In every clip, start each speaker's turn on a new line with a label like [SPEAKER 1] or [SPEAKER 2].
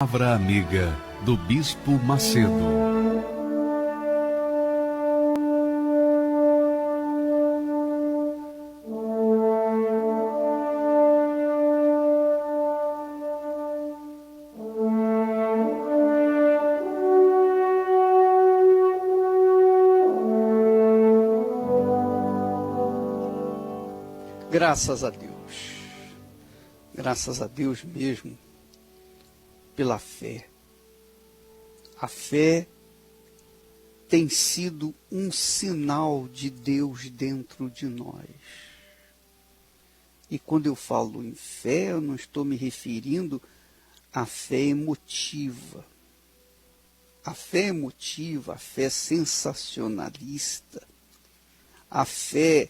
[SPEAKER 1] Palavra amiga do Bispo Macedo.
[SPEAKER 2] Graças a Deus mesmo, pela fé. A fé tem sido um sinal de Deus dentro de nós. E quando eu falo em fé, eu não estou me referindo à fé emotiva. A fé emotiva, a fé sensacionalista, a fé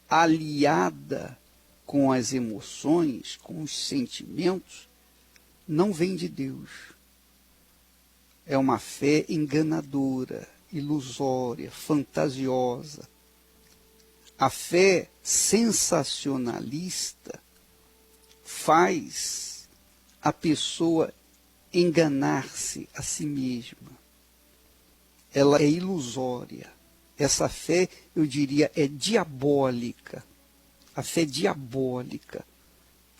[SPEAKER 2] aliada com as emoções, com os sentimentos, não vem de Deus. É uma fé enganadora, ilusória, fantasiosa. A fé sensacionalista faz a pessoa enganar-se a si mesma. Ela é ilusória. Essa fé, eu diria, é diabólica. A fé diabólica,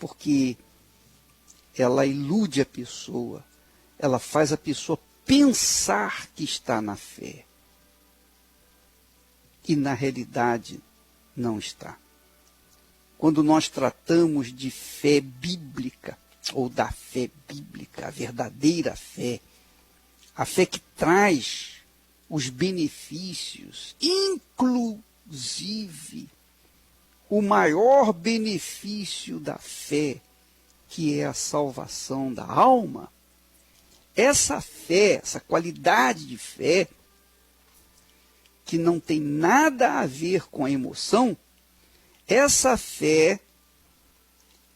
[SPEAKER 2] porque ela ilude a pessoa, ela faz a pessoa pensar que está na fé. E na realidade não está. Quando nós tratamos de fé bíblica, ou da fé bíblica, a verdadeira fé, a fé que traz os benefícios, inclusive o maior benefício da fé, que é a salvação da alma, essa fé, essa qualidade de fé, que não tem nada a ver com a emoção, essa fé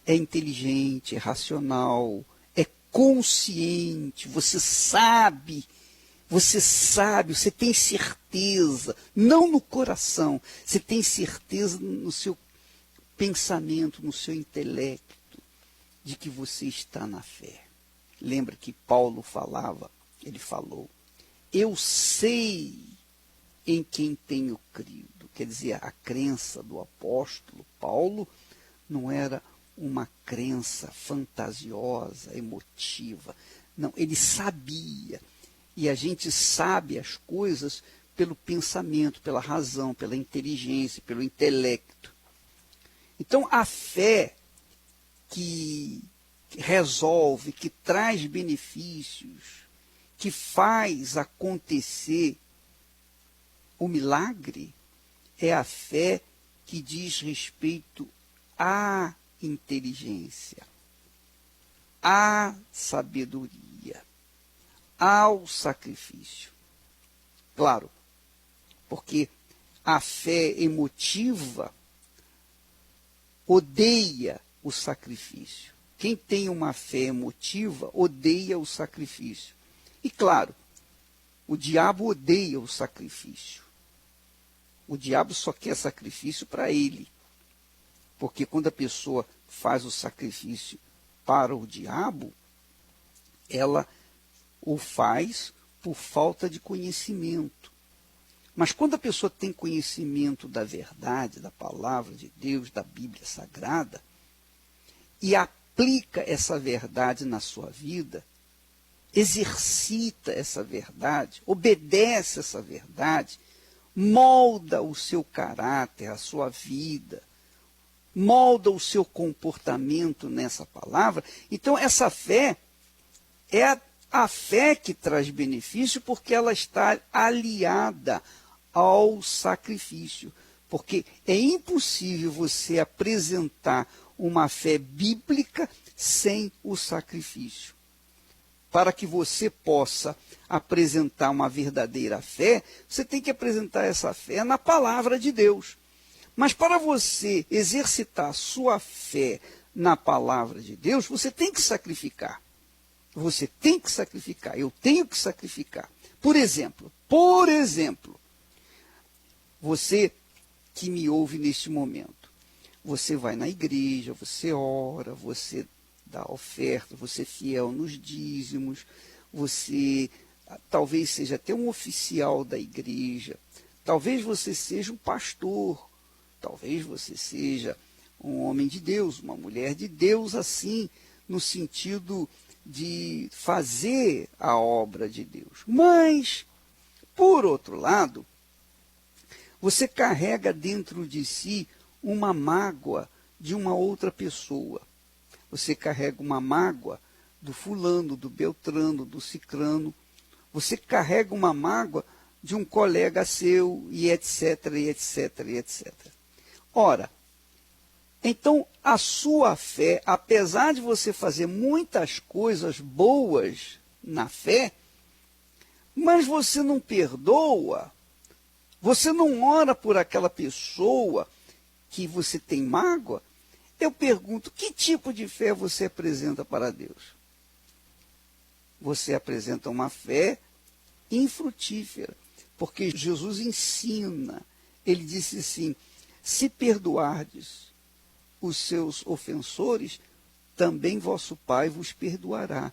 [SPEAKER 2] é inteligente, é racional, é consciente, você tem certeza, não no coração, você tem certeza no seu pensamento, no seu intelecto, de que você está na fé. Lembra que Paulo ele falou, eu sei em quem tenho crido. Quer dizer, a crença do apóstolo Paulo não era uma crença fantasiosa, emotiva. Não, ele sabia. E a gente sabe as coisas pelo pensamento, pela razão, pela inteligência, pelo intelecto. Então, a fé que resolve, que traz benefícios, que faz acontecer o milagre, é a fé que diz respeito à inteligência, à sabedoria, ao sacrifício. Claro, porque a fé emotiva odeia o sacrifício. Quem tem uma fé emotiva odeia o sacrifício. E claro, o diabo odeia o sacrifício. O diabo só quer sacrifício para ele. Porque quando a pessoa faz o sacrifício para o diabo, ela o faz por falta de conhecimento. Mas quando a pessoa tem conhecimento da verdade, da palavra de Deus, da Bíblia Sagrada, e aplica essa verdade na sua vida, exercita essa verdade, obedece essa verdade, molda o seu caráter, a sua vida, molda o seu comportamento nessa palavra. Então, essa fé é a fé que traz benefício, porque ela está aliada ao sacrifício. Porque é impossível você apresentar uma fé bíblica sem o sacrifício. Para que você possa apresentar uma verdadeira fé, você tem que apresentar essa fé na palavra de Deus. Mas para você exercitar a sua fé na palavra de Deus, você tem que sacrificar. Você tem que sacrificar, eu tenho que sacrificar. Por exemplo, você que me ouve neste momento, você vai na igreja, você ora, você da oferta, você é fiel nos dízimos, você talvez seja até um oficial da igreja, talvez você seja um pastor, talvez você seja um homem de Deus, uma mulher de Deus, assim, no sentido de fazer a obra de Deus. Mas, por outro lado, você carrega dentro de si uma mágoa de uma outra pessoa. Você carrega uma mágoa do fulano, do beltrano, do cicrano. Você carrega uma mágoa de um colega seu, e etc, e etc, e etc. Ora, então a sua fé, apesar de você fazer muitas coisas boas na fé, mas você não perdoa, você não ora por aquela pessoa que você tem mágoa, eu pergunto, que tipo de fé você apresenta para Deus? Você apresenta uma fé infrutífera, porque Jesus ensina, ele disse assim, se perdoardes os seus ofensores, também vosso Pai vos perdoará.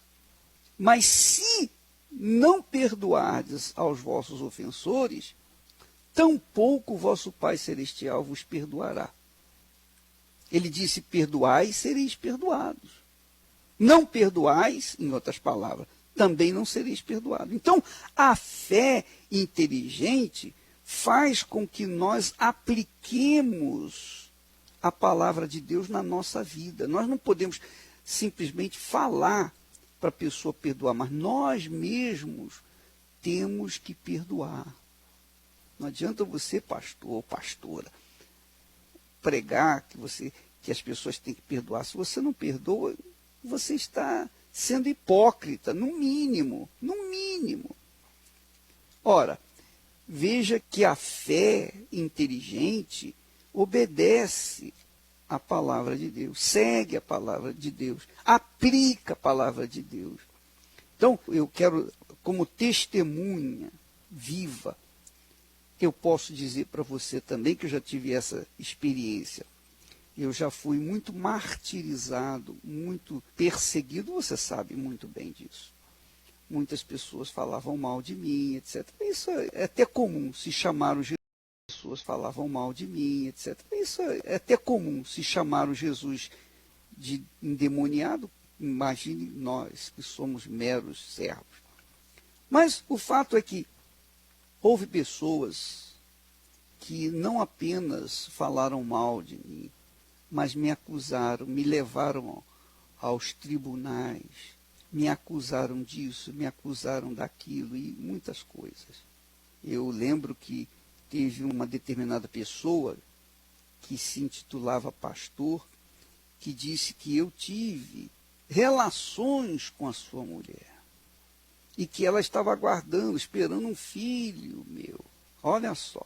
[SPEAKER 2] Mas se não perdoardes aos vossos ofensores, tampouco vosso Pai Celestial vos perdoará. Ele disse, perdoai e sereis perdoados. Não perdoais, em outras palavras, também não sereis perdoados. Então, a fé inteligente faz com que nós apliquemos a palavra de Deus na nossa vida. Nós não podemos simplesmente falar para a pessoa perdoar, mas nós mesmos temos que perdoar. Não adianta você, pastor ou pastora, pregar que as pessoas têm que perdoar. Se você não perdoa, você está sendo hipócrita, no mínimo, no mínimo. Ora, veja que a fé inteligente obedece a palavra de Deus, segue a palavra de Deus, aplica a palavra de Deus. Então, eu quero, como testemunha viva, eu posso dizer para você também que eu já tive essa experiência. Eu já fui muito martirizado, muito perseguido, você sabe muito bem disso. Muitas pessoas falavam mal de mim, etc. Isso é até comum, se chamaram Jesus. Pessoas falavam mal de mim, etc. Isso é até comum, se chamaram Jesus de endemoniado. Imagine nós, que somos meros servos. Mas o fato é que houve pessoas que não apenas falaram mal de mim, mas me acusaram, me levaram aos tribunais, me acusaram disso, me acusaram daquilo e muitas coisas. Eu lembro que teve uma determinada pessoa que se intitulava pastor, que disse que eu tive relações com a sua mulher e que ela estava aguardando, esperando um filho meu. Olha só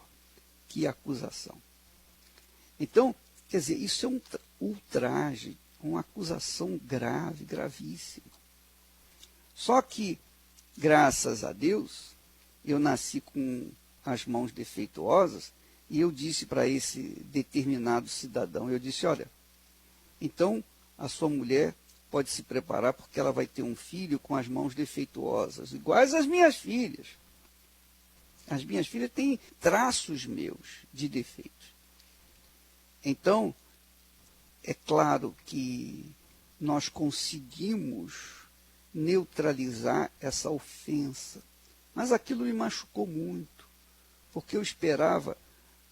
[SPEAKER 2] que acusação. Então, quer dizer, isso é um ultraje, uma acusação grave, gravíssima. Só que, graças a Deus, eu nasci com as mãos defeituosas e eu disse para esse determinado cidadão, eu disse, olha, então a sua mulher pode se preparar porque ela vai ter um filho com as mãos defeituosas, iguais às minhas filhas. As minhas filhas têm traços meus de defeitos. Então, é claro que nós conseguimos neutralizar essa ofensa. Mas aquilo me machucou muito, porque eu esperava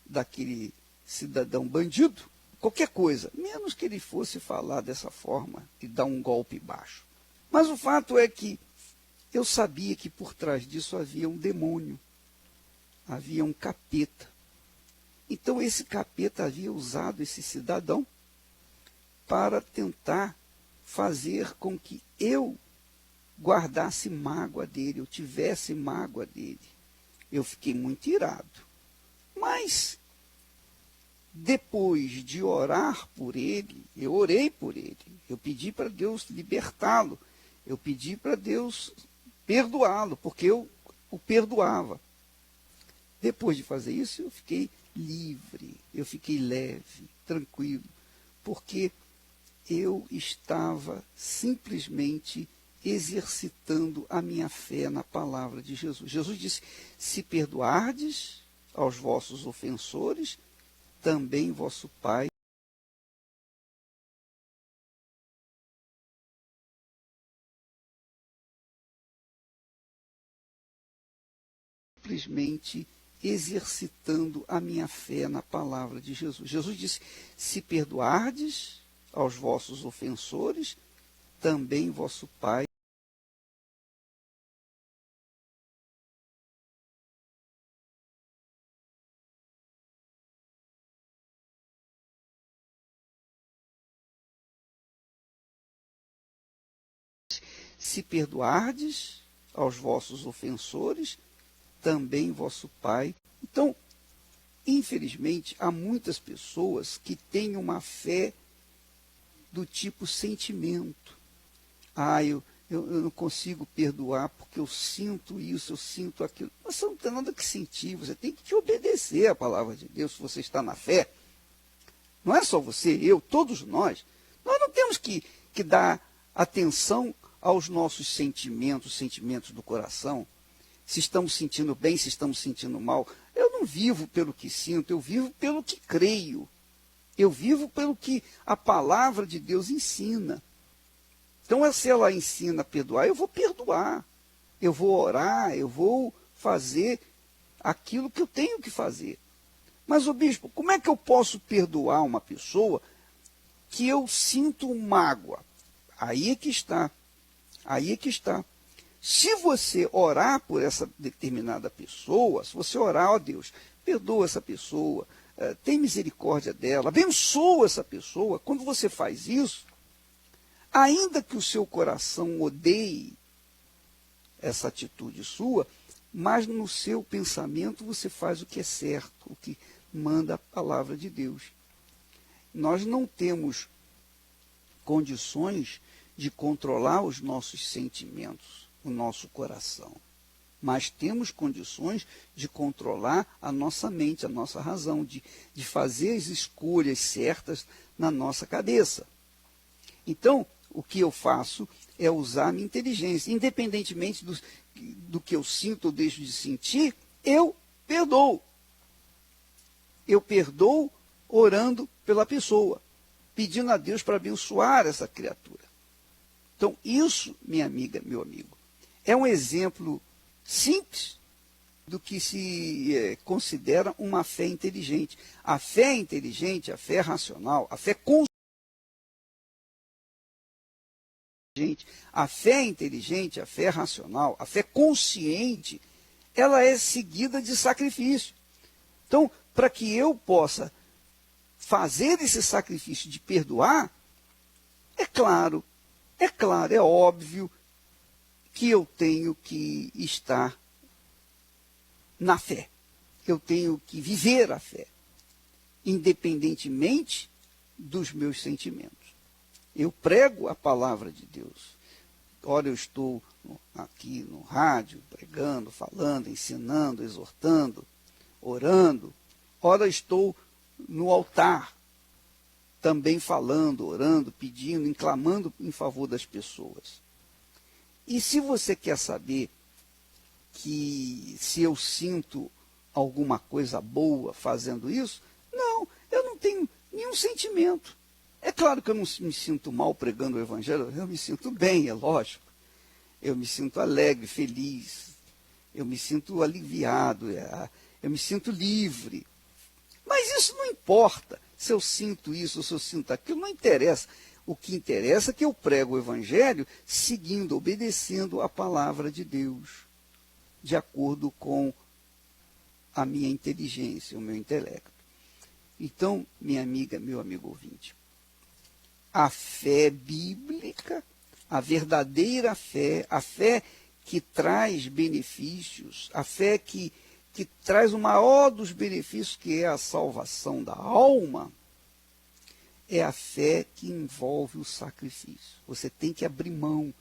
[SPEAKER 2] daquele cidadão bandido qualquer coisa, menos que ele fosse falar dessa forma e dar um golpe baixo. Mas o fato é que eu sabia que por trás disso havia um demônio, havia um capeta. Então esse capeta havia usado esse cidadão para tentar fazer com que eu guardasse mágoa dele, eu tivesse mágoa dele. Eu fiquei muito irado. Mas, depois de orar por ele, eu orei por ele, eu pedi para Deus libertá-lo, eu pedi para Deus perdoá-lo, porque eu o perdoava. Depois de fazer isso, eu fiquei livre, eu fiquei leve, tranquilo, porque eu estava simplesmente exercitando a minha fé na palavra de Jesus. Jesus disse: se perdoardes aos vossos ofensores, também vosso Pai simplesmente exercitando a minha fé na palavra de Jesus. Jesus disse: se perdoardes aos vossos ofensores, também vosso Pai se perdoardes aos vossos ofensores, também vosso Pai. Então, infelizmente, há muitas pessoas que têm uma fé do tipo sentimento. Eu não consigo perdoar porque eu sinto isso, eu sinto aquilo. Mas você não tem nada que sentir, você tem que obedecer à palavra de Deus se você está na fé. Não é só você, eu, todos nós. Nós não temos que dar atenção aos nossos sentimentos, sentimentos do coração. Se estamos sentindo bem, se estamos sentindo mal. Eu não vivo pelo que sinto, eu vivo pelo que creio. Eu vivo pelo que a palavra de Deus ensina. Então, se ela ensina a perdoar, eu vou perdoar. Eu vou orar, eu vou fazer aquilo que eu tenho que fazer. Mas, ô bispo, como é que eu posso perdoar uma pessoa que eu sinto mágoa? Aí é que está. Aí é que está. Se você orar por essa determinada pessoa, se você orar, ó Deus, perdoa essa pessoa, tem misericórdia dela, abençoa essa pessoa, quando você faz isso, ainda que o seu coração odeie essa atitude sua, mas no seu pensamento você faz o que é certo, o que manda a palavra de Deus. Nós não temos condições de controlar os nossos sentimentos, o nosso coração. Mas temos condições de controlar a nossa mente, a nossa razão, de fazer as escolhas certas na nossa cabeça. Então, o que eu faço é usar a minha inteligência. Independentemente do que eu sinto ou deixo de sentir, eu perdoo. Eu perdoo orando pela pessoa, pedindo a Deus para abençoar essa criatura. Então, isso, minha amiga, meu amigo, é um exemplo simples do que se considera uma fé inteligente. A fé inteligente, a fé racional, a fé consciente, a fé inteligente, a fé racional, a fé consciente, ela é seguida de sacrifício. Então, para que eu possa fazer esse sacrifício de perdoar, é claro, é óbvio que eu tenho que estar na fé. Eu tenho que viver a fé, independentemente dos meus sentimentos. Eu prego a palavra de Deus. Ora, eu estou aqui no rádio, pregando, falando, ensinando, exortando, orando. Ora, estou no altar, também falando, orando, pedindo, clamando em favor das pessoas. E se você quer saber que se eu sinto alguma coisa boa fazendo isso, não, eu não tenho nenhum sentimento. É claro que eu não me sinto mal pregando o evangelho, eu me sinto bem, é lógico. Eu me sinto alegre, feliz, eu me sinto aliviado, eu me sinto livre. Mas isso não importa, se eu sinto isso, se eu sinto aquilo, não interessa. O que interessa é que eu prego o evangelho seguindo, obedecendo a palavra de Deus, de acordo com a minha inteligência, o meu intelecto. Então, minha amiga, meu amigo ouvinte, a fé bíblica, a verdadeira fé, a fé que traz benefícios, a fé que traz o maior dos benefícios, que é a salvação da alma, é a fé que envolve o sacrifício. Você tem que abrir mão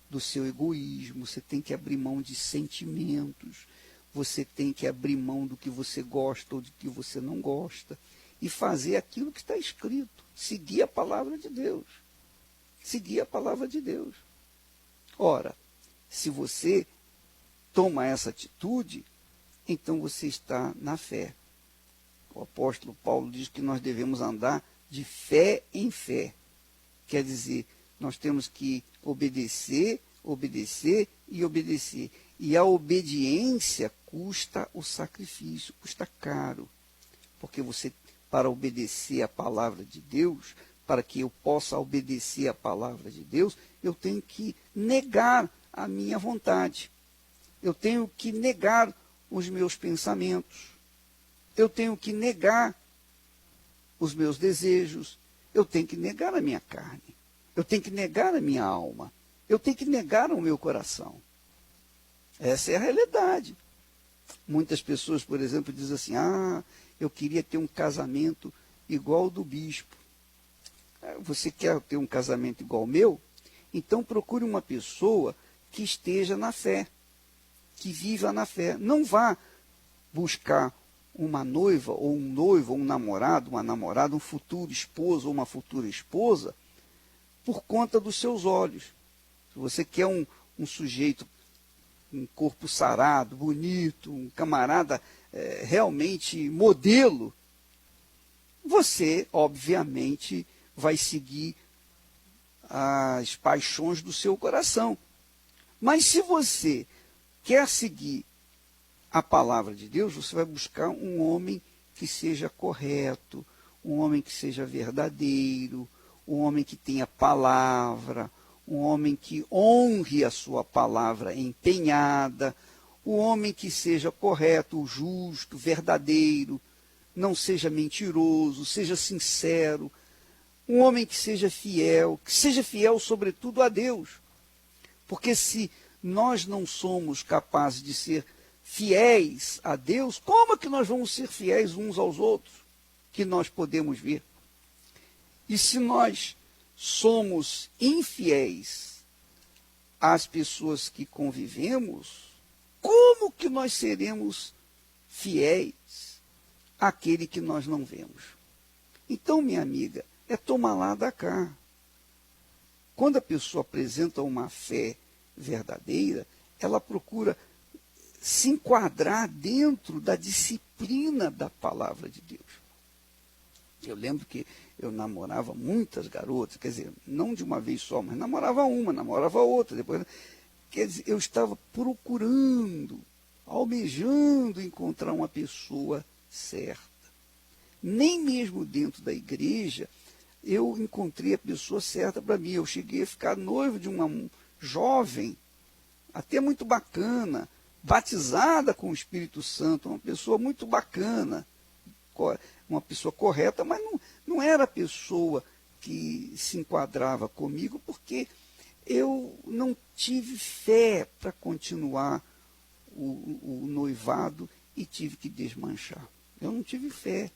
[SPEAKER 2] do seu egoísmo, você tem que abrir mão de sentimentos, você tem que abrir mão do que você gosta ou do que você não gosta. e fazer aquilo que está escrito. Seguir a palavra de Deus. Seguir a palavra de Deus. Ora, se você toma essa atitude, então você está na fé. O apóstolo Paulo diz que nós devemos andar de fé em fé. Quer dizer, nós temos que obedecer, obedecer e obedecer. E a obediência custa o sacrifício, custa caro. Porque você, para obedecer a palavra de Deus, para que eu possa obedecer a palavra de Deus, eu tenho que negar a minha vontade. Eu tenho que negar os meus pensamentos. Eu tenho que negar os meus desejos. Eu tenho que negar a minha carne. Eu tenho que negar a minha alma. Eu tenho que negar o meu coração. Essa é a realidade. Muitas pessoas, por exemplo, dizem assim, eu queria ter um casamento igual ao do bispo. Você quer ter um casamento igual ao meu? Então procure uma pessoa que esteja na fé, que viva na fé. Não vá buscar uma noiva, ou um noivo, ou um namorado, uma namorada, um futuro esposo ou uma futura esposa, por conta dos seus olhos. Se você quer um sujeito, um corpo sarado, bonito, um camarada realmente modelo, você, obviamente, vai seguir as paixões do seu coração. Mas se você quer seguir a palavra de Deus, você vai buscar um homem que seja correto, um homem que seja verdadeiro, um homem que tenha palavra, um homem que honre a sua palavra empenhada, um homem que seja correto, justo, verdadeiro, não seja mentiroso, seja sincero, um homem que seja fiel sobretudo a Deus. Porque se nós não somos capazes de ser fiéis a Deus, como é que nós vamos ser fiéis uns aos outros? Que nós podemos ver. E se nós somos infiéis às pessoas que convivemos, como que nós seremos fiéis àquele que nós não vemos? Então, minha amiga, é tomar lá da cá. Quando a pessoa apresenta uma fé verdadeira, ela procura se enquadrar dentro da disciplina da palavra de Deus. Eu lembro que eu namorava muitas garotas, quer dizer, não de uma vez só, mas namorava uma, namorava outra. Depois, quer dizer, eu estava procurando, almejando encontrar uma pessoa certa. Nem mesmo dentro da igreja eu encontrei a pessoa certa para mim. Eu cheguei a ficar noivo de uma jovem, até muito bacana, batizada com o Espírito Santo, uma pessoa muito bacana, uma pessoa correta, mas não era a pessoa que se enquadrava comigo, porque eu não tive fé para continuar o noivado e tive que desmanchar. Eu não tive fé.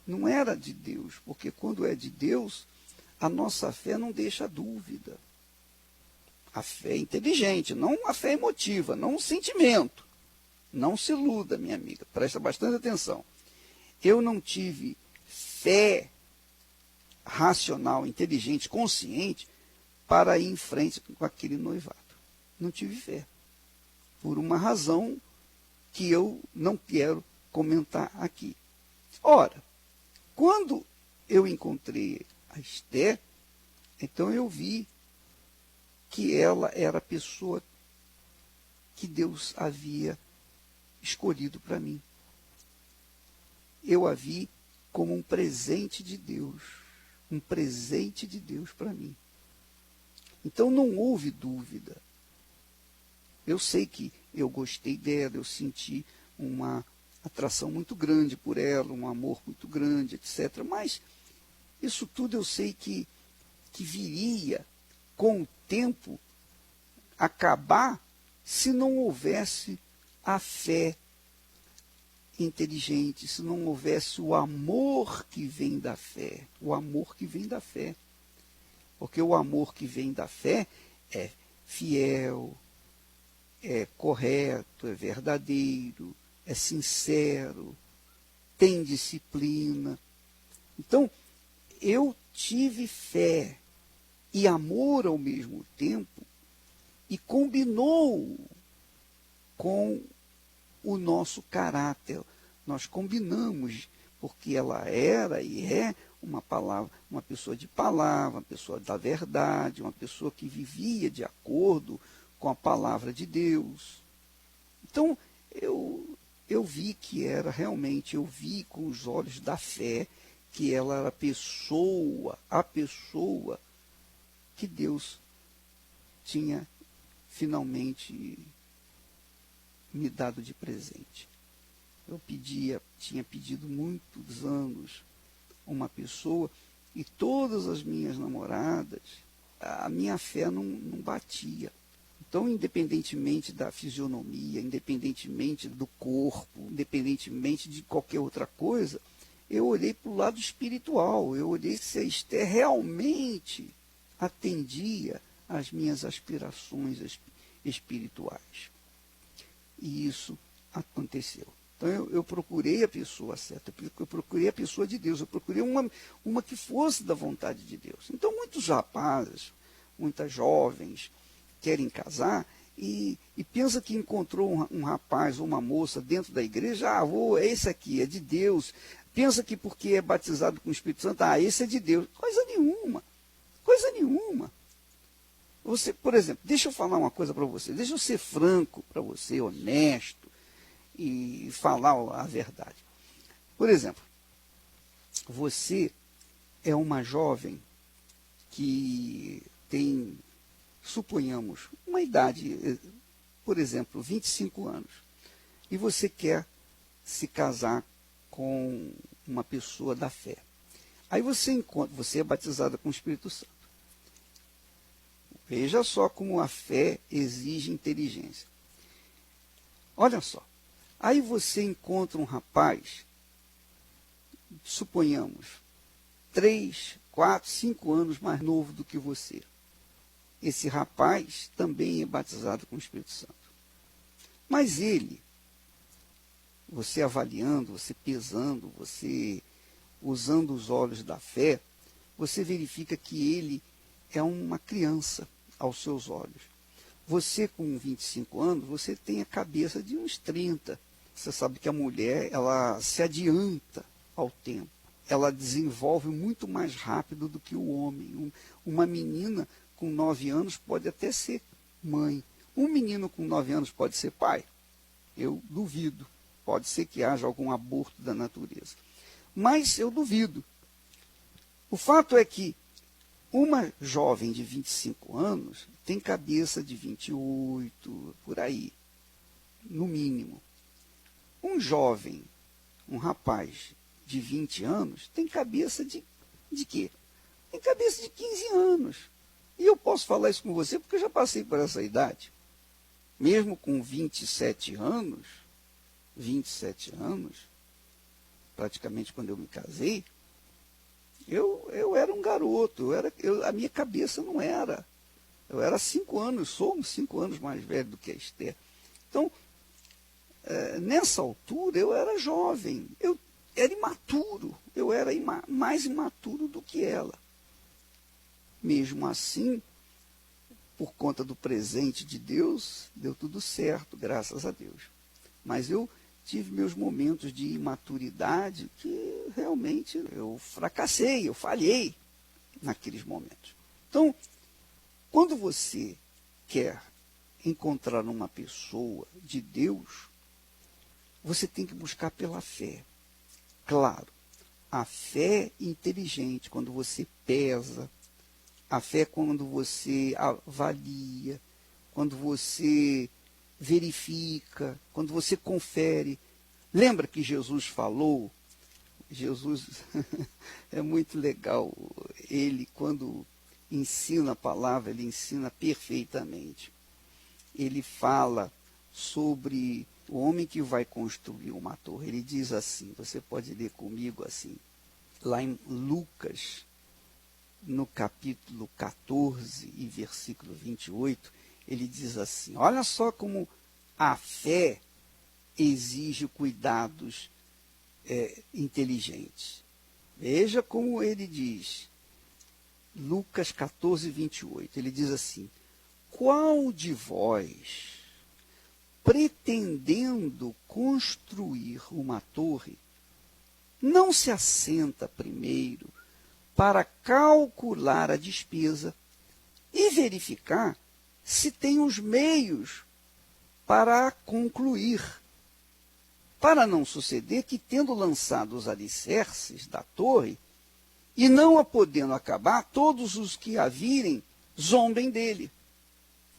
[SPEAKER 2] Não era de Deus, porque quando é de Deus, a nossa fé não deixa dúvida. A fé é inteligente, não a fé emotiva, não o sentimento. Não se iluda, minha amiga, presta bastante atenção. Eu não tive fé racional, inteligente, consciente, para ir em frente com aquele noivado. Não tive fé. Por uma razão que eu não quero comentar aqui. Ora, quando eu encontrei a Esther, então eu vi que ela era a pessoa que Deus havia escolhido para mim. Eu a vi como um presente de Deus para mim. Então não houve dúvida. Eu sei que eu gostei dela, eu senti uma atração muito grande por ela, um amor muito grande, etc. Mas isso tudo eu sei que viria com o tempo acabar se não houvesse a fé inteligente, se não houvesse o amor que vem da fé. O amor que vem da fé. Porque o amor que vem da fé é fiel, é correto, é verdadeiro, é sincero, tem disciplina. Então, eu tive fé e amor ao mesmo tempo e combinou com o nosso caráter. Nós combinamos, porque ela era e é uma pessoa de palavra, uma pessoa da verdade, uma pessoa que vivia de acordo com a palavra de Deus. Então, eu vi que era realmente, eu vi com os olhos da fé que ela era a pessoa que Deus tinha finalmente me dado de presente. Tinha pedido muitos anos uma pessoa, e todas as minhas namoradas, a minha fé não batia. Então, independentemente da fisionomia, independentemente do corpo, independentemente de qualquer outra coisa, eu olhei para o lado espiritual, eu olhei se a Esther realmente atendia às minhas aspirações espirituais. E isso aconteceu. Então, eu procurei a pessoa certa, eu procurei a pessoa de Deus, eu procurei uma que fosse da vontade de Deus. Então, muitos rapazes, muitas jovens querem casar e pensa que encontrou um rapaz ou uma moça dentro da igreja, é esse aqui, é de Deus. Pensa que porque é batizado com o Espírito Santo, esse é de Deus. Coisa nenhuma, coisa nenhuma. Você, por exemplo, deixa eu falar uma coisa para você, deixa eu ser franco para você, honesto, e falar a verdade. Por exemplo, você é uma jovem que tem, suponhamos, uma idade, por exemplo, 25 anos, e você quer se casar com uma pessoa da fé. Aí você é batizada com o Espírito Santo. Veja só como a fé exige inteligência. Olha só. Aí você encontra um rapaz, suponhamos, 3, 4, 5 anos mais novo do que você. Esse rapaz também é batizado com o Espírito Santo. Mas ele, você avaliando, você pesando, você usando os olhos da fé, você verifica que ele é uma criança aos seus olhos. Você com 25 anos, você tem a cabeça de uns 30. Você sabe que a mulher, ela se adianta ao tempo. Ela desenvolve muito mais rápido do que o homem. Uma menina com 9 anos pode até ser mãe. Um menino com 9 anos pode ser pai? Eu duvido. Pode ser que haja algum aborto da natureza. Mas eu duvido. O fato é que uma jovem de 25 anos tem cabeça de 28, por aí, no mínimo. Um jovem, um rapaz de 20 anos, tem cabeça de quê? Tem cabeça de 15 anos. E eu posso falar isso com você porque eu já passei por essa idade. Mesmo com 27 anos, praticamente quando eu me casei, eu era um garoto, a minha cabeça não era. Eu era 5 anos, sou uns 5 anos mais velho do que a Esther. Então, nessa altura, eu era jovem, eu era imaturo, eu era mais imaturo do que ela. Mesmo assim, por conta do presente de Deus, deu tudo certo, graças a Deus. Mas eu tive meus momentos de imaturidade que realmente eu fracassei, eu falhei naqueles momentos. Então, quando você quer encontrar uma pessoa de Deus, você tem que buscar pela fé. Claro, a fé inteligente, quando você pesa, a fé quando você avalia, quando você verifica, quando você confere. Lembra que Jesus falou? Jesus é muito legal. Ele, quando ensina a palavra, ele ensina perfeitamente. Ele fala sobre o homem que vai construir uma torre. Ele diz assim, você pode ler comigo assim, lá em Lucas, no capítulo 14 e versículo 28, ele diz assim, olha só como a fé exige cuidados inteligentes. Veja como ele diz, Lucas 14, 28. Ele diz assim: qual de vós, pretendendo construir uma torre, não se assenta primeiro para calcular a despesa e verificar se tem os meios para a concluir, para não suceder que, tendo lançado os alicerces da torre, e não a podendo acabar, todos os que a virem zombem dele,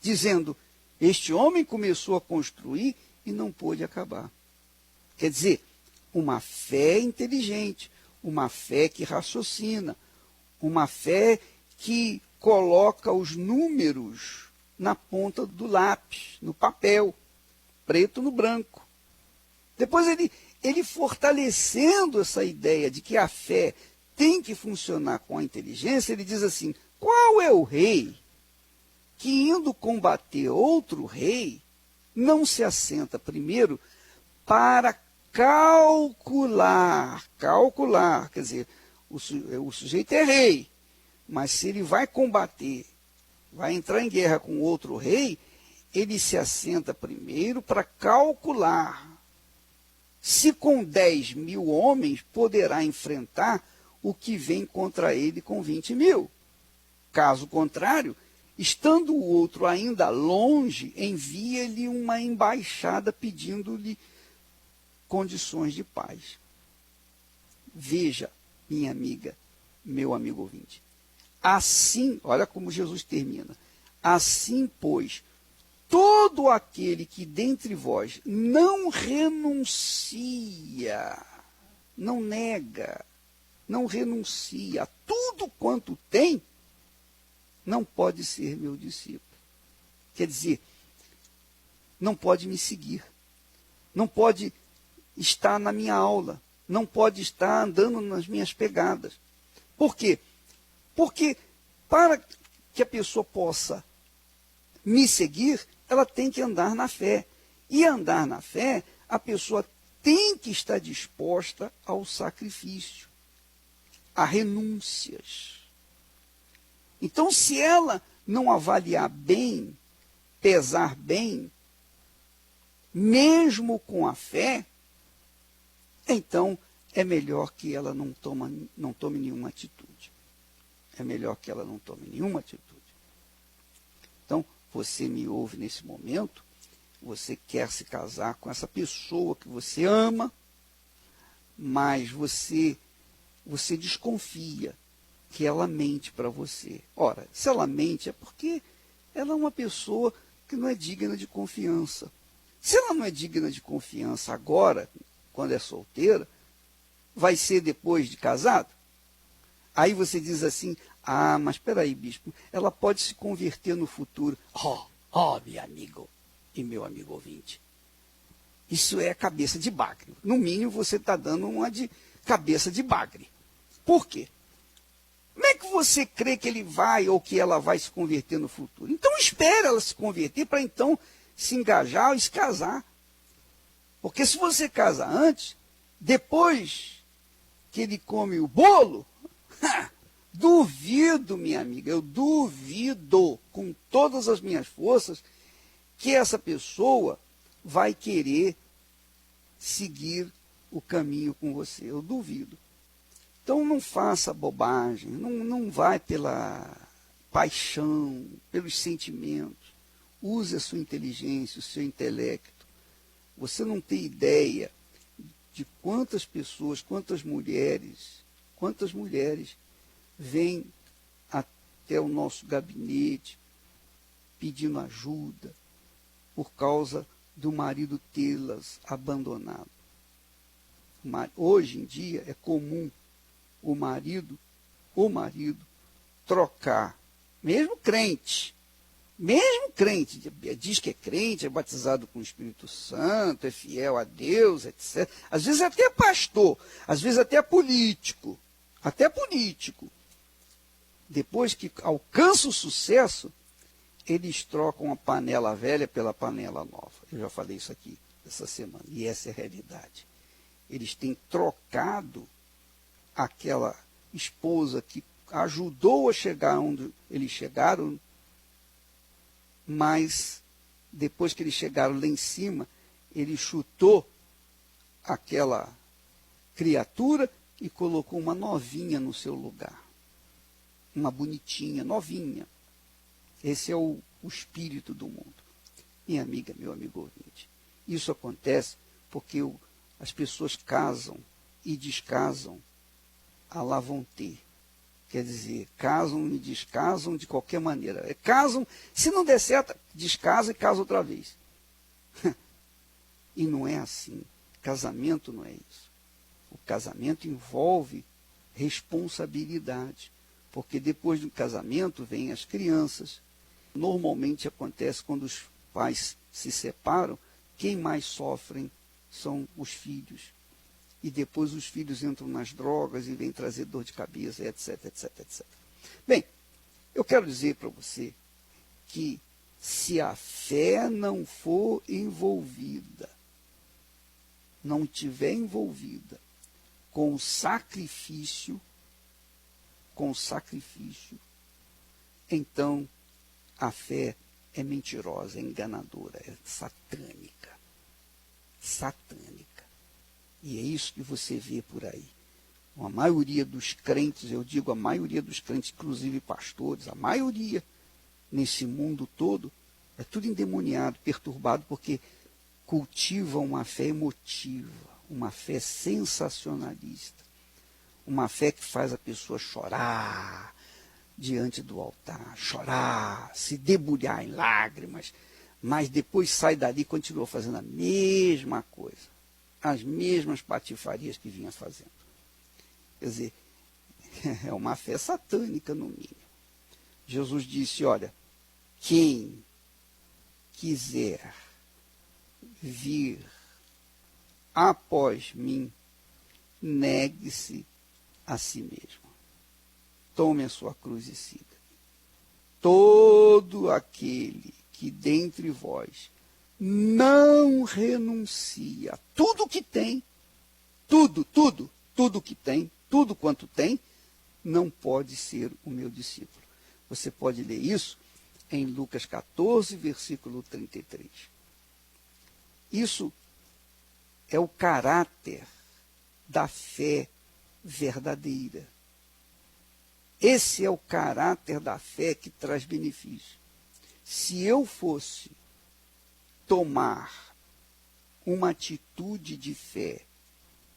[SPEAKER 2] dizendo: este homem começou a construir e não pôde acabar. Quer dizer, uma fé inteligente, uma fé que raciocina, uma fé que coloca os números na ponta do lápis, no papel, preto no branco. Depois ele fortalecendo essa ideia de que a fé tem que funcionar com a inteligência, ele diz assim: qual é o rei que, indo combater outro rei, não se assenta primeiro para calcular, quer dizer, o sujeito é rei, mas se ele vai combater, vai entrar em guerra com outro rei, ele se assenta primeiro para calcular se com 10.000 homens poderá enfrentar o que vem contra ele com 20.000. Caso contrário, estando o outro ainda longe, envia-lhe uma embaixada pedindo-lhe condições de paz. Veja, minha amiga, meu amigo ouvinte, assim, olha como Jesus termina: assim, pois, todo aquele que dentre vós não renuncia, não nega, não renuncia a tudo quanto tem, não pode ser meu discípulo. Quer dizer, não pode me seguir, não pode estar na minha aula, não pode estar andando nas minhas pegadas. Por quê? Porque para que a pessoa possa me seguir, ela tem que andar na fé. E andar na fé, a pessoa tem que estar disposta ao sacrifício, a renúncias. Então, se ela não avaliar bem, pesar bem, mesmo com a fé, então é melhor que ela não tome nenhuma atitude. É melhor que ela não tome nenhuma atitude. Então, você me ouve nesse momento, você quer se casar com essa pessoa que você ama, mas você desconfia que ela mente para você. Ora, se ela mente é porque ela é uma pessoa que não é digna de confiança. Se ela não é digna de confiança agora, quando é solteira, vai ser depois de casado? Aí você diz assim: ah, mas espera aí, bispo, ela pode se converter no futuro. Meu amigo e meu amigo ouvinte, isso é cabeça de bagre. No mínimo, você está dando uma de cabeça de bagre. Por quê? Como é que você crê que ele vai ou que ela vai se converter no futuro? Então, espere ela se converter para então se engajar e se casar. Porque se você casa antes, depois que ele come o bolo, duvido, minha amiga, eu duvido com todas as minhas forças que essa pessoa vai querer seguir o caminho com você. Eu duvido. Então não faça bobagem, não vai pela paixão, pelos sentimentos. Use a sua inteligência, o seu intelecto. Você não tem ideia de quantas pessoas, quantas mulheres vêm até o nosso gabinete pedindo ajuda por causa do marido tê-las abandonado. Hoje em dia é comum o marido trocar, mesmo crente, diz que é crente, é batizado com o Espírito Santo, é fiel a Deus, etc. Às vezes até pastor, às vezes até político. Depois que alcança o sucesso, eles trocam a panela velha pela panela nova. Eu já falei isso aqui essa semana, e essa é a realidade. Eles têm trocado aquela esposa que ajudou a chegar onde eles chegaram, mas depois que eles chegaram lá em cima, ele chutou aquela criatura e colocou uma novinha no seu lugar. Uma bonitinha, novinha. Esse é o espírito do mundo. Minha amiga, meu amigo ouvinte, isso acontece porque as pessoas casam e descasam à lá vão ter. Quer dizer, casam e descasam de qualquer maneira. Casam, se não der certo, descasa e casa outra vez. E não é assim. Casamento não é isso. O casamento envolve responsabilidade. Porque depois do casamento vêm as crianças. Normalmente acontece quando os pais se separam, quem mais sofrem são os filhos. E depois os filhos entram nas drogas e vêm trazer dor de cabeça, etc, etc, etc. Bem, eu quero dizer para você que se a fé não for envolvida, não tiver envolvida com o sacrifício, então a fé é mentirosa, é enganadora, é satânica. Satânica. E é isso que você vê por aí. A maioria dos crentes, eu digo a maioria dos crentes, inclusive pastores, a maioria nesse mundo todo, é tudo endemoniado, perturbado, porque cultivam uma fé emotiva, uma fé sensacionalista, uma fé que faz a pessoa chorar diante do altar, chorar, se debulhar em lágrimas, mas depois sai dali e continua fazendo a mesma coisa, as mesmas patifarias que vinha fazendo. Quer dizer, é uma fé satânica no mínimo. Jesus disse, olha, quem quiser vir após mim, negue-se a si mesmo. Tome a sua cruz e siga. Todo aquele que dentre vós não renuncia tudo que tem, tudo que tem, tudo quanto tem, não pode ser o meu discípulo. Você pode ler isso em Lucas 14, versículo 33. Isso é o caráter da fé verdadeira. Esse é o caráter da fé que traz benefício. Se eu fosse tomar uma atitude de fé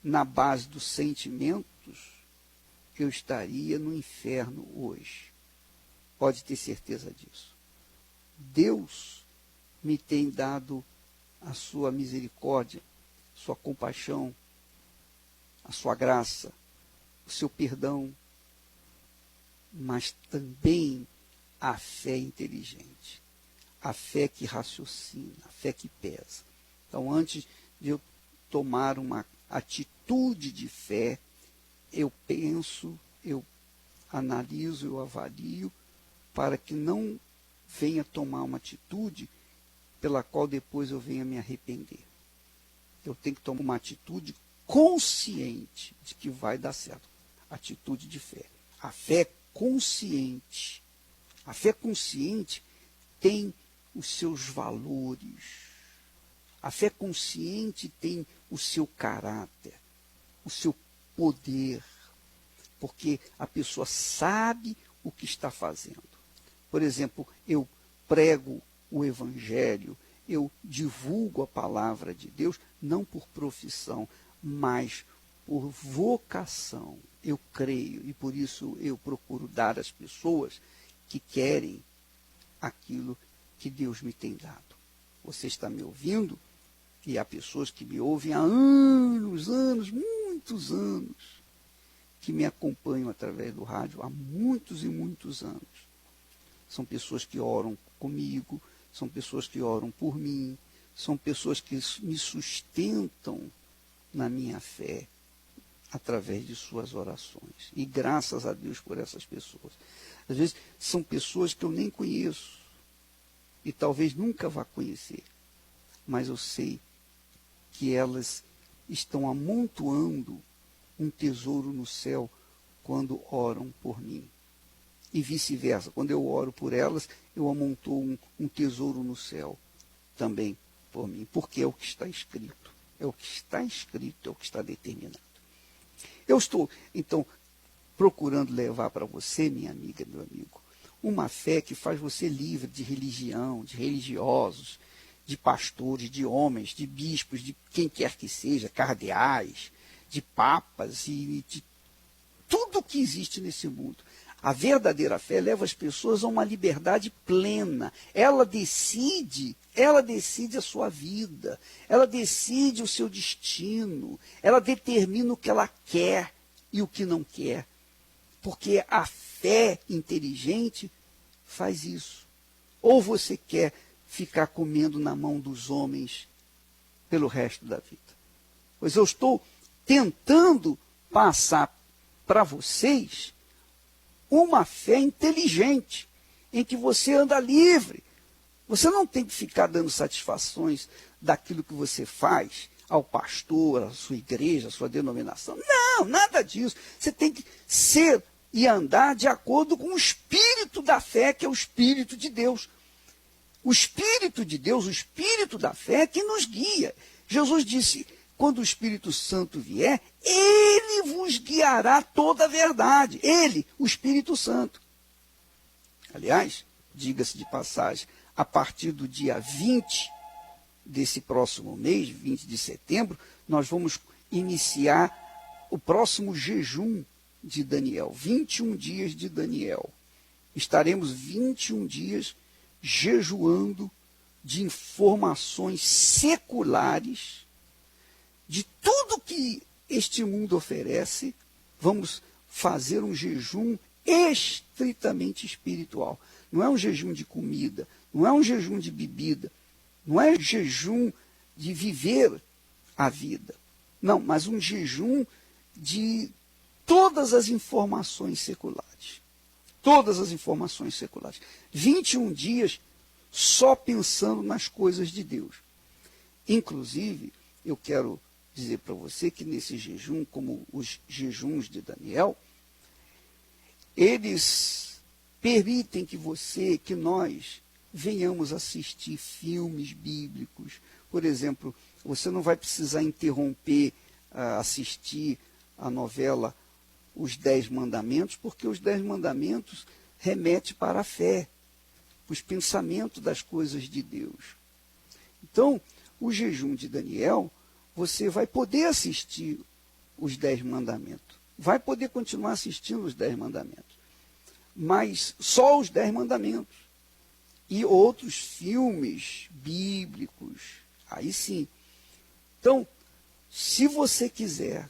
[SPEAKER 2] na base dos sentimentos, eu estaria no inferno hoje. Pode ter certeza disso. Deus me tem dado a sua misericórdia, sua compaixão, a sua graça, o seu perdão, mas também a fé inteligente, a fé que raciocina, a fé que pesa. Então, antes de eu tomar uma atitude de fé, eu penso, eu analiso, eu avalio, para que não venha tomar uma atitude pela qual depois eu venha me arrepender. Eu tenho que tomar uma atitude consciente de que vai dar certo. Atitude de fé. A fé consciente. A fé consciente tem os seus valores. A fé consciente tem o seu caráter, o seu poder, porque a pessoa sabe o que está fazendo. Por exemplo, eu prego o Evangelho, eu divulgo a palavra de Deus, não por profissão, mas por vocação. Eu creio e por isso eu procuro dar às pessoas que querem aquilo que Deus me tem dado. Você está me ouvindo? E há pessoas que me ouvem há anos, muitos anos, que me acompanham através do rádio há muitos e muitos anos. São pessoas que oram comigo, são pessoas que oram por mim, são pessoas que me sustentam na minha fé através de suas orações. E graças a Deus por essas pessoas. Às vezes são pessoas que eu nem conheço e talvez nunca vá conhecer, mas eu sei que elas estão amontoando um tesouro no céu quando oram por mim. E vice-versa, quando eu oro por elas, eu amontoo um tesouro no céu também por mim, porque é o que está escrito. É o que está escrito, é o que está determinado. Eu estou, então, procurando levar para você, minha amiga, meu amigo, uma fé que faz você livre de religião, de religiosos, de pastores, de homens, de bispos, de quem quer que seja, cardeais, de papas e de tudo que existe nesse mundo. A verdadeira fé leva as pessoas a uma liberdade plena. Ela decide a sua vida, ela decide o seu destino, ela determina o que ela quer e o que não quer. Porque a fé inteligente faz isso. Ou você quer ficar comendo na mão dos homens pelo resto da vida? Pois eu estou tentando passar para vocês uma fé inteligente, em que você anda livre. Você não tem que ficar dando satisfações daquilo que você faz ao pastor, à sua igreja, à sua denominação. Não, nada disso. Você tem que ser e andar de acordo com o espírito da fé, que é o Espírito de Deus. O Espírito de Deus, o Espírito da fé, é que nos guia. Jesus disse, quando o Espírito Santo vier, ele vos guiará toda a verdade. Ele, o Espírito Santo. Aliás, diga-se de passagem, a partir do dia 20 desse próximo mês, 20 de setembro, nós vamos iniciar o próximo jejum de Daniel, 21 dias de Daniel. Estaremos 21 dias jejuando de informações seculares, de tudo que este mundo oferece. Vamos fazer um jejum estritamente espiritual. Não é um jejum de comida, não é um jejum de bebida, não é jejum de viver a vida. Não, mas um jejum de todas as informações seculares. Todas as informações seculares. 21 dias só pensando nas coisas de Deus. Inclusive, eu quero dizer para você que nesse jejum, como os jejuns de Daniel, eles permitem que nós venhamos assistir filmes bíblicos. Por exemplo, você não vai precisar interromper assistir a novela Os 10 Mandamentos, porque os 10 Mandamentos remetem para a fé, os pensamentos das coisas de Deus. Então, o jejum de Daniel, você vai poder assistir os 10 Mandamentos, vai poder continuar assistindo os 10 Mandamentos, mas só os 10 Mandamentos. E outros filmes bíblicos, aí sim. Então, se você quiser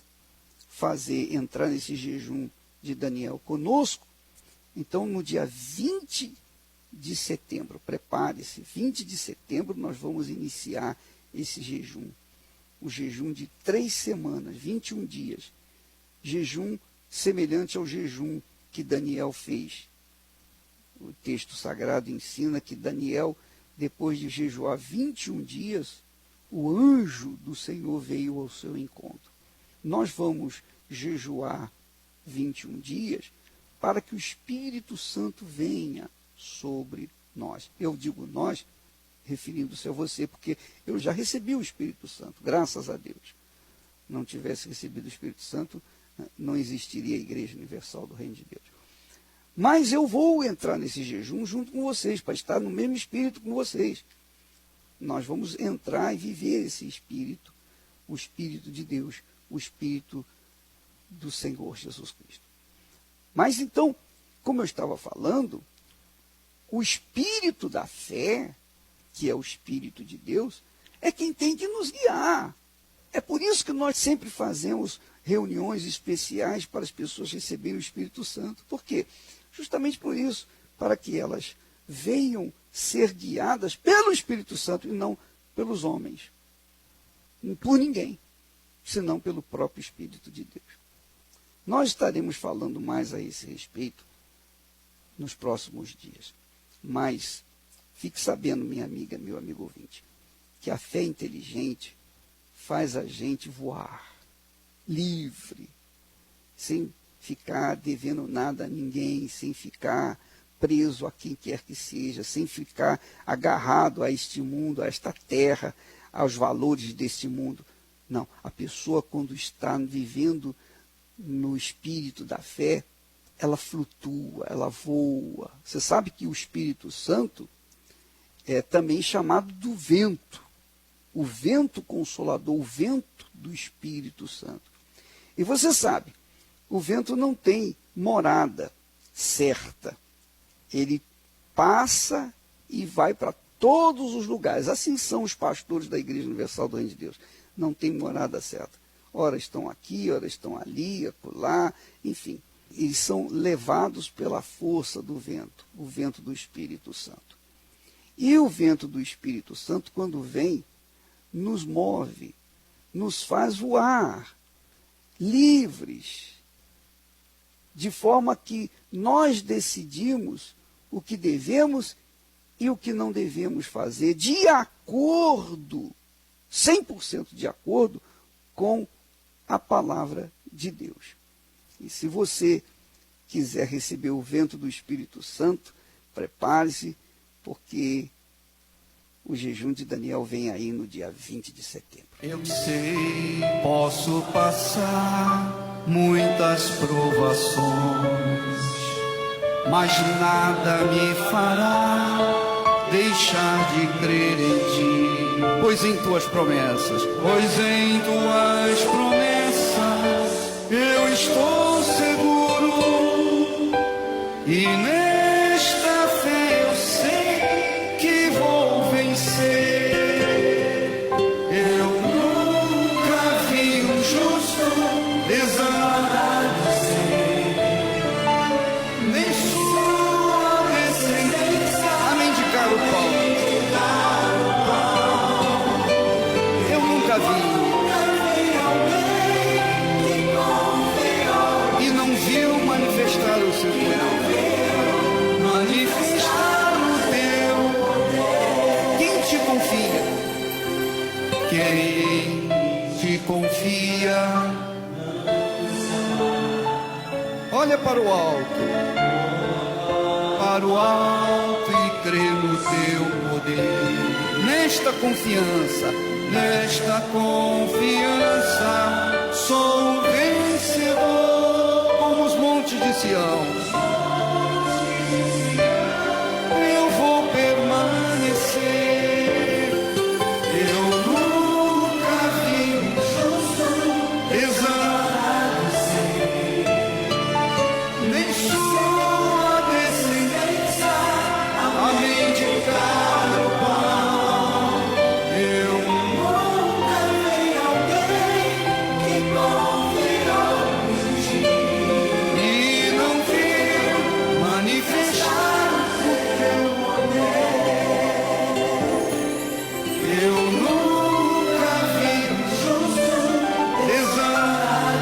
[SPEAKER 2] entrar nesse jejum de Daniel conosco, então no dia 20 de setembro, prepare-se, 20 de setembro nós vamos iniciar esse jejum. O jejum de 3 semanas, 21 dias. Jejum semelhante ao jejum que Daniel fez. O texto sagrado ensina que Daniel, depois de jejuar 21 dias, o anjo do Senhor veio ao seu encontro. Nós vamos jejuar 21 dias para que o Espírito Santo venha sobre nós. Eu digo nós, referindo-se a você, porque eu já recebi o Espírito Santo, graças a Deus. Não tivesse recebido o Espírito Santo, não existiria a Igreja Universal do Reino de Deus. Mas eu vou entrar nesse jejum junto com vocês, para estar no mesmo espírito com vocês. Nós vamos entrar e viver esse espírito, o Espírito de Deus, o Espírito do Senhor Jesus Cristo. Mas então, como eu estava falando, o Espírito da fé, que é o Espírito de Deus, é quem tem que nos guiar. É por isso que nós sempre fazemos reuniões especiais para as pessoas receberem o Espírito Santo. Por quê? Justamente por isso, para que elas venham ser guiadas pelo Espírito Santo e não pelos homens. Por ninguém, senão pelo próprio Espírito de Deus. Nós estaremos falando mais a esse respeito nos próximos dias. Mas fique sabendo, minha amiga, meu amigo ouvinte, que a fé inteligente faz a gente voar livre sem ficar devendo nada a ninguém, sem ficar preso a quem quer que seja, sem ficar agarrado a este mundo, a esta terra, aos valores deste mundo. Não, a pessoa quando está vivendo no espírito da fé, ela flutua, ela voa. Você sabe que o Espírito Santo é também chamado do vento, o vento consolador, o vento do Espírito Santo. E você sabe, o vento não tem morada certa. Ele passa e vai para todos os lugares. Assim são os pastores da Igreja Universal do Reino de Deus. Não tem morada certa. Ora estão aqui, ora estão ali, acolá, enfim. Eles são levados pela força do vento, o vento do Espírito Santo. E o vento do Espírito Santo, quando vem, nos move, nos faz voar, livres, de forma que nós decidimos o que devemos e o que não devemos fazer, de acordo, 100% de acordo com a palavra de Deus. E se você quiser receber o vento do Espírito Santo, prepare-se, porque o jejum de Daniel vem aí no dia 20 de setembro.
[SPEAKER 3] Eu sei, posso passar muitas provações, mas nada me fará deixar de crer em ti.
[SPEAKER 2] Pois em tuas promessas
[SPEAKER 3] eu estou seguro, e nesta fé eu sei que vou vencer. Eu nunca vi um justo desaparecer, nem sua descendência
[SPEAKER 2] a mendigar o pão. Eu nunca vi.
[SPEAKER 3] manifestar o seu poder, manifestar o teu poder.
[SPEAKER 2] Quem te confia?
[SPEAKER 3] Quem te confia?
[SPEAKER 2] Olha para o alto
[SPEAKER 3] e crê no teu poder.
[SPEAKER 2] Nesta confiança
[SPEAKER 3] sou vencedor
[SPEAKER 2] como os montes de Sião.
[SPEAKER 3] Eu vou permanecer. Eu nunca vi um justo desaparecer, nem sua descendência a mendigar o pão. Eu nunca vi alguém que confiou em ti e não viu manifestar o teu poder. Eu nunca vi um justo desaparecer,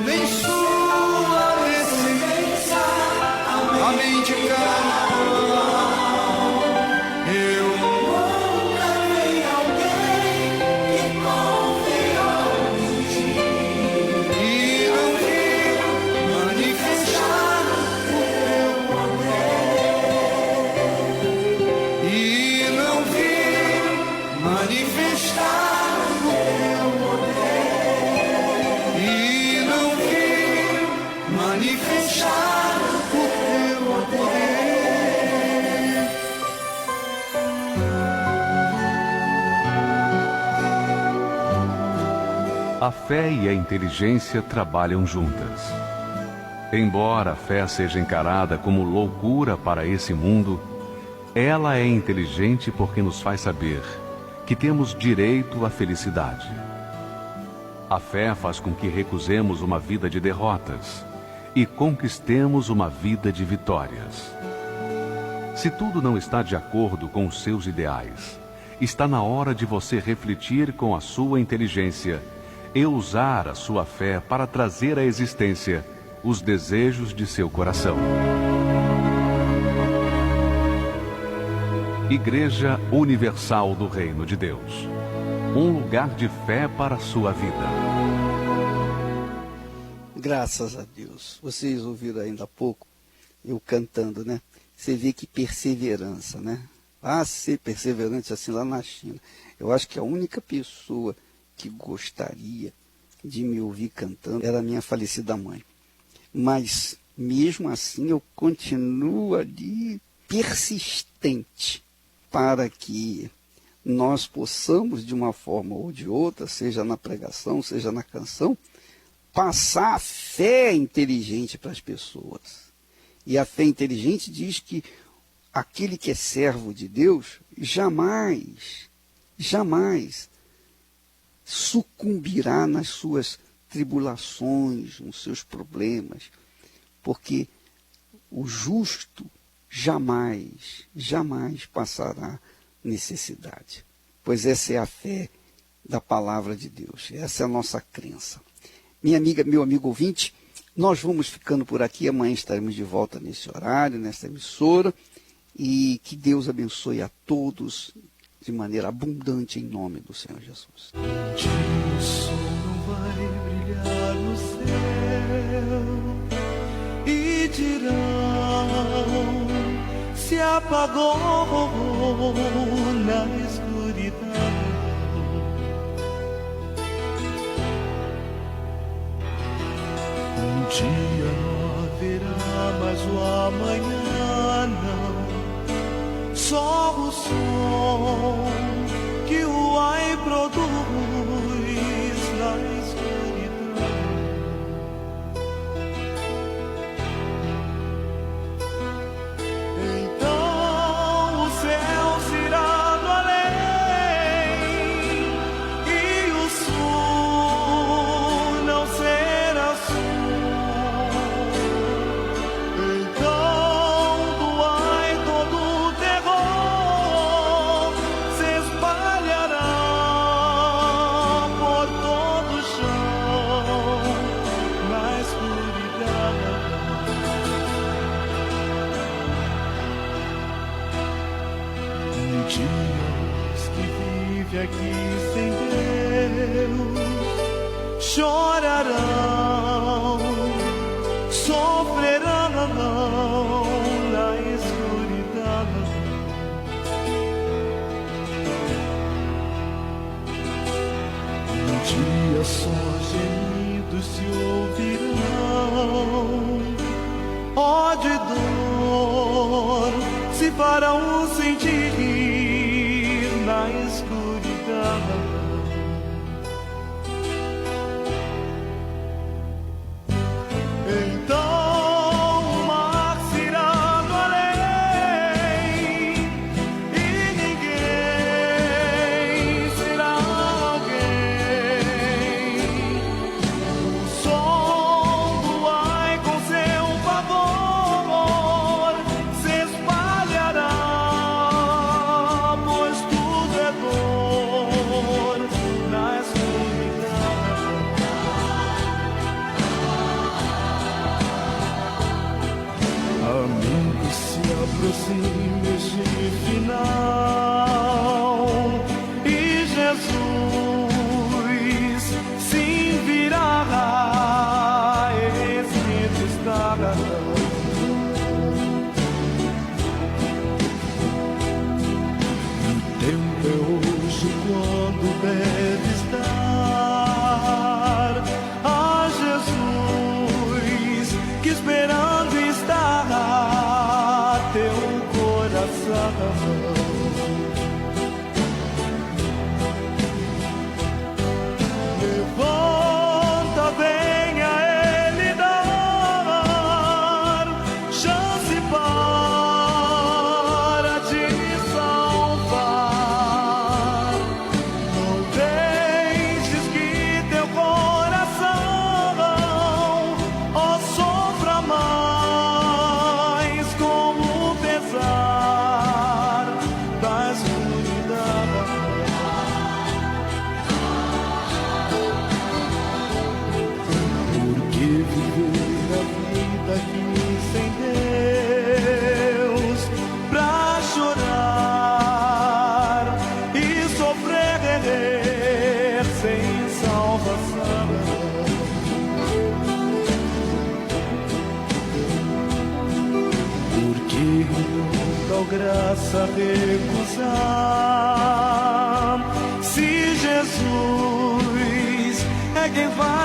[SPEAKER 3] nem sua descendência a mendigar o pão. Eu nunca vi alguém que confiou em ti e não viu manifestar o teu poder. E não viu manifestar o teu poder. E não viu manifestar o teu poder.
[SPEAKER 1] A fé e a inteligência trabalham juntas. Embora a fé seja encarada como loucura para esse mundo, ela é inteligente porque nos faz saber que temos direito à felicidade. A fé faz com que recusemos uma vida de derrotas e conquistemos uma vida de vitórias. Se tudo não está de acordo com os seus ideais, está na hora de você refletir com a sua inteligência e usar a sua fé para trazer à existência os desejos de seu coração. Igreja Universal do Reino de Deus. Um lugar de fé para a sua vida.
[SPEAKER 2] Graças a Deus. Vocês ouviram ainda há pouco eu cantando, né? Você vê que perseverança, né? Ah, ser perseverante assim lá na China. Eu acho que a única pessoa que gostaria de me ouvir cantando era a minha falecida mãe. Mas, mesmo assim, eu continuo ali persistente para que nós possamos, de uma forma ou de outra, seja na pregação, seja na canção, passar a fé inteligente para as pessoas. E a fé inteligente diz que aquele que é servo de Deus jamais sucumbirá nas suas tribulações, nos seus problemas, porque o justo jamais passará necessidade. Pois essa é a fé da palavra de Deus, essa é a nossa crença. Minha amiga, meu amigo ouvinte, nós vamos ficando por aqui, amanhã estaremos de volta nesse horário, nessa emissora, e que Deus abençoe a todos de maneira abundante em nome do Senhor Jesus.
[SPEAKER 3] Um dia o sol não vai brilhar no céu e dirão se apagou na escuridão. Um dia não haverá mais o amanhã, não. Só o som que o ai produz na escuridão. Então o céu se irá do além e o sul não será sul. Então do ai todo o terror se espalhará por todo o chão na escuridão. Um dia os que vivem aqui sem Deus chorarão, sofrerão na escuridão. Um dia só gemidos se ouvirão, ódio e dor se farão sentir na escuridão. Então o mar se irá do além e ninguém será alguém. O som do ai com seu favor se espalhará, pois tudo é dor na escuridão. Amigo, se aproxime este final e Jesus sim virá. Escrito está. O tempo é hoje quando deve estar a Jesus, que esperando está teu coração. Levanta, venha Ele dar chance para te salvar. Não
[SPEAKER 4] graça recusar? Se Jesus é quem vai